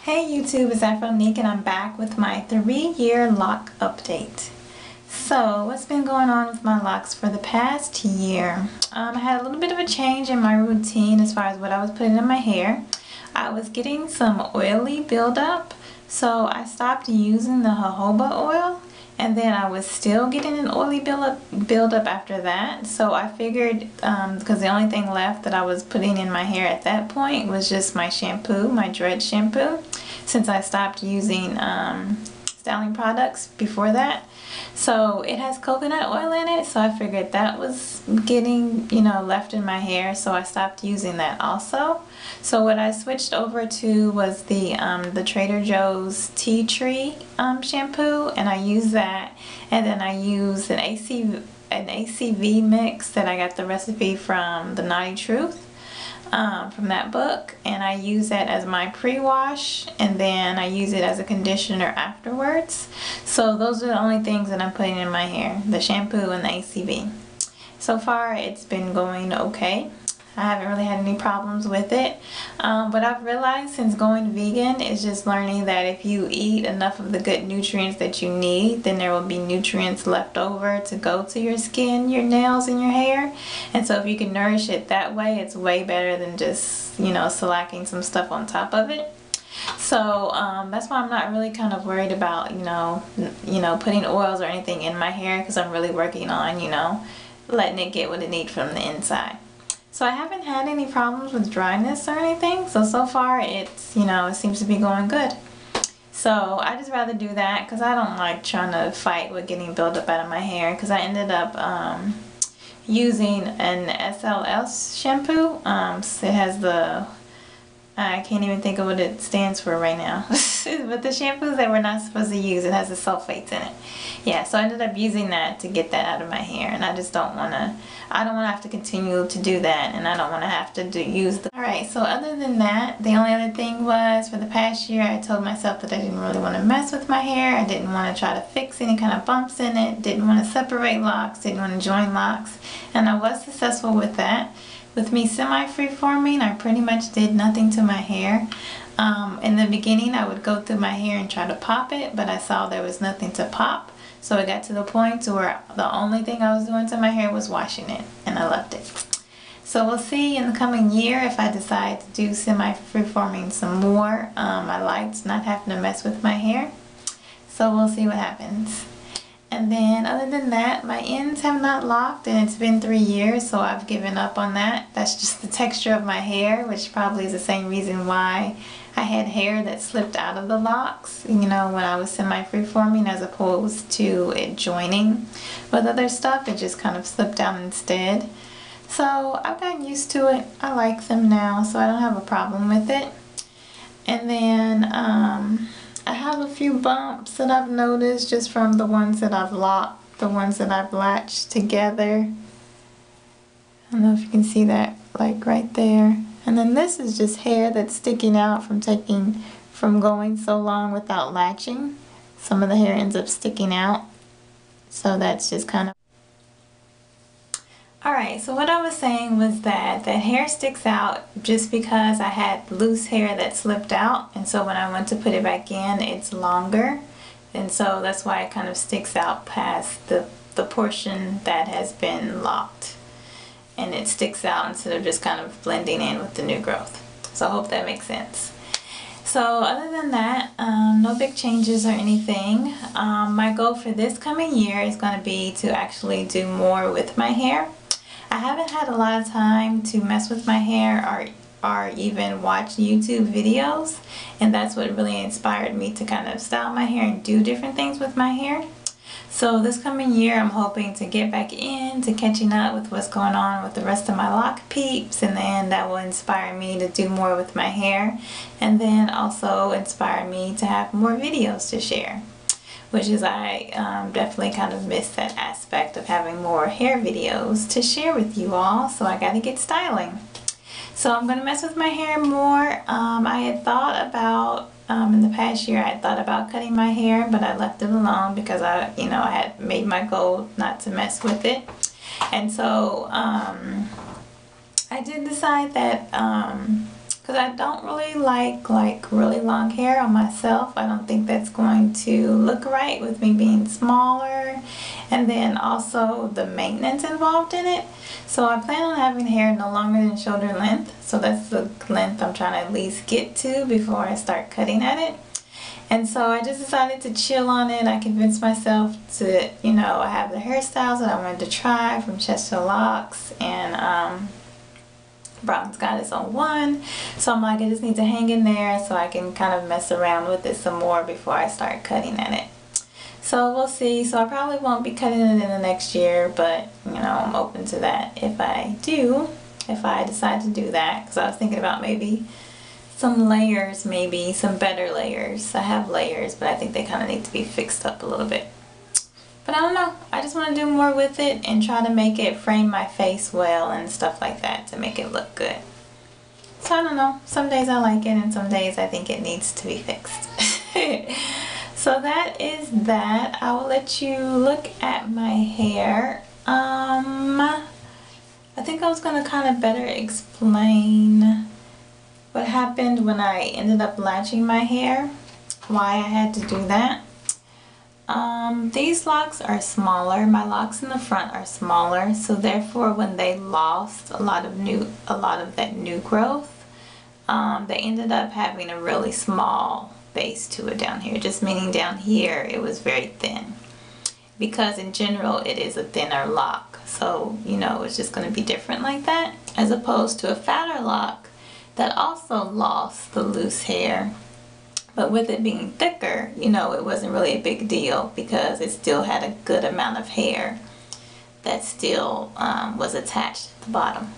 Hey YouTube, it's Afronique and I'm back with my 3-year lock update. So what's been going on with my locks for the past year? I had a little bit of a change in my routine as far as what I was putting in my hair. I was getting some oily buildup, so I stopped using the jojoba oil, and then I was still getting an oily buildup after that. So I figured, because the only thing left that I was putting in my hair at that point was just my shampoo, my Dread shampoo, since I stopped using styling products before that. So it has coconut oil in it, so I figured that was getting, left in my hair, so I stopped using that also. So what I switched over to was the Trader Joe's Tea Tree shampoo, and I use that, and then I use an ACV mix that I got the recipe from the Naughty Truth. From that book, and I use that as my pre-wash, and then I use it as a conditioner afterwards. So those are the only things that I'm putting in my hair, the shampoo and the ACV. So far it's been going okay. I haven't really had any problems with it. What I've realized since going vegan is just learning that if you eat enough of the good nutrients that you need, then there will be nutrients left over to go to your skin, your nails, and your hair. And so if you can nourish it that way, it's way better than just, slacking some stuff on top of it. So that's why I'm not really kind of worried about, putting oils or anything in my hair, because I'm really working on, letting it get what it needs from the inside. So I haven't had any problems with dryness or anything, so far it's, it seems to be going good. So I just rather do that because I don't like trying to fight with getting buildup out of my hair, because I ended up using an SLS shampoo. It has the, I can't even think of what it stands for right now, but the shampoos that we're not supposed to use, it has the sulfates in it. Yeah, so I ended up using that to get that out of my hair, and I just don't want to, have to continue to do that, and I don't want to have to use the... Alright, so other than that, the only other thing was, for the past year, I told myself that I didn't really want to mess with my hair. I didn't want to try to fix any kind of bumps in it, didn't want to separate locks, didn't want to join locks, and I was successful with that. With me semi-free-forming, I pretty much did nothing to my hair. In the beginning, I would go through my hair and try to pop it, but I saw there was nothing to pop. So it got to the point to where the only thing I was doing to my hair was washing it, and I left it. So we'll see in the coming year if I decide to do semi-free-forming some more. I liked not having to mess with my hair. So we'll see what happens. And then other than that, my ends have not locked, and it's been 3 years, so I've given up on that. That's just the texture of my hair, which probably is the same reason why I had hair that slipped out of the locks, when I was semi-free-forming, as opposed to it joining with other stuff. It just kind of slipped out instead. So I've gotten used to it. I like them now, so I don't have a problem with it. And then I have a few bumps that I've noticed just from the ones that I've locked, the ones that I've latched together. I don't know if you can see that, like right there. And then this is just hair that's sticking out from going so long without latching. Some of the hair ends up sticking out. So that's just kind of... Alright, so what I was saying was that hair sticks out just because I had loose hair that slipped out, and so when I went to put it back in, it's longer, and so that's why it kind of sticks out past the portion that has been locked, and it sticks out instead of just kind of blending in with the new growth. So I hope that makes sense. So other than that, no big changes or anything. My goal for this coming year is going to be to actually do more with my hair. I haven't had a lot of time to mess with my hair or even watch YouTube videos, and that's what really inspired me to kind of style my hair and do different things with my hair. So this coming year, I'm hoping to get back into catching up with what's going on with the rest of my lock peeps, and then that will inspire me to do more with my hair, and then also inspire me to have more videos to share. Which is, I definitely kind of miss that aspect of having more hair videos to share with you all, so I gotta get styling. So I'm gonna mess with my hair more. I had thought about, in the past year, I had thought about cutting my hair, but I left it alone because I had made my goal not to mess with it. And so I did decide that because I don't really like really long hair on myself. I don't think that's going to look right with me being smaller, and then also the maintenance involved in it. So I plan on having hair no longer than shoulder length, so that's the length I'm trying to at least get to before I start cutting at it. And so I just decided to chill on it. I convinced myself to, you know, have the hairstyles that I wanted to try from Year Loc, and Brown's got its own one. So I'm like, I just need to hang in there so I can kind of mess around with it some more before I start cutting at it. So we'll see. So I probably won't be cutting it in the next year, but you know, I'm open to that if I decide to do that, because I was thinking about maybe some layers, maybe some better layers. I have layers, but I think they kind of need to be fixed up a little bit. But I don't know, I just want to do more with it and try to make it frame my face well and stuff like that to make it look good. So I don't know, some days I like it and some days I think it needs to be fixed. So that is that. I will let you look at my hair. I think I was going to kind of better explain what happened when I ended up latching my hair, why I had to do that. These locks are smaller. My locks in the front are smaller, so therefore when they lost a lot of that new growth, they ended up having a really small base to it down here, just meaning down here it was very thin, because in general it is a thinner lock, so you know it's just going to be different like that, as opposed to a fatter lock that also lost the loose hair. But with it being thicker, you know, it wasn't really a big deal because it still had a good amount of hair that still was attached at the bottom.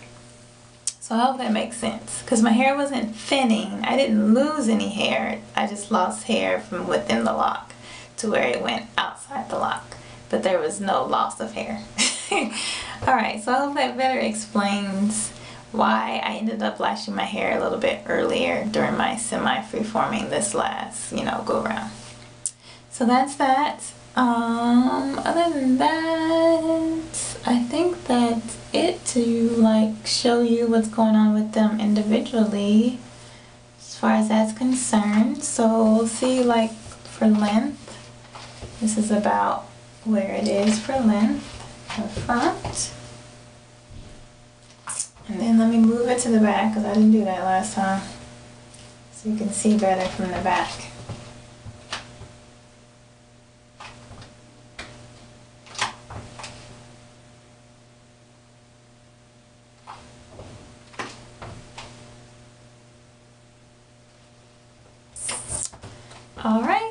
So I hope that makes sense, because my hair wasn't thinning. I didn't lose any hair. I just lost hair from within the lock to where it went outside the lock. But there was no loss of hair. Alright, so I hope that better explains why I ended up lashing my hair a little bit earlier during my semi-free-forming this last, you know, go round. So that's that. Other than that, I think that's it to like show you what's going on with them individually as far as that's concerned. So we'll see, like for length, this is about where it is for length in the front. And then let me move it to the back, because I didn't do that last time, so you can see better from the back. All right.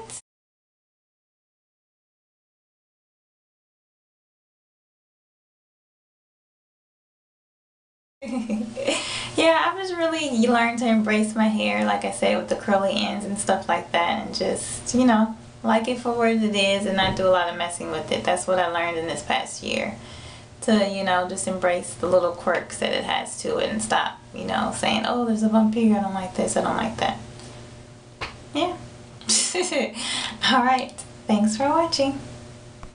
Yeah, I've just really learned to embrace my hair, like I said, with the curly ends and stuff like that, and just, you know, like it for what it is and not do a lot of messing with it. That's what I learned in this past year. To, you know, just embrace the little quirks that it has to it and stop, you know, saying, oh, there's a bump here, I don't like this, I don't like that. Yeah. Alright, thanks for watching.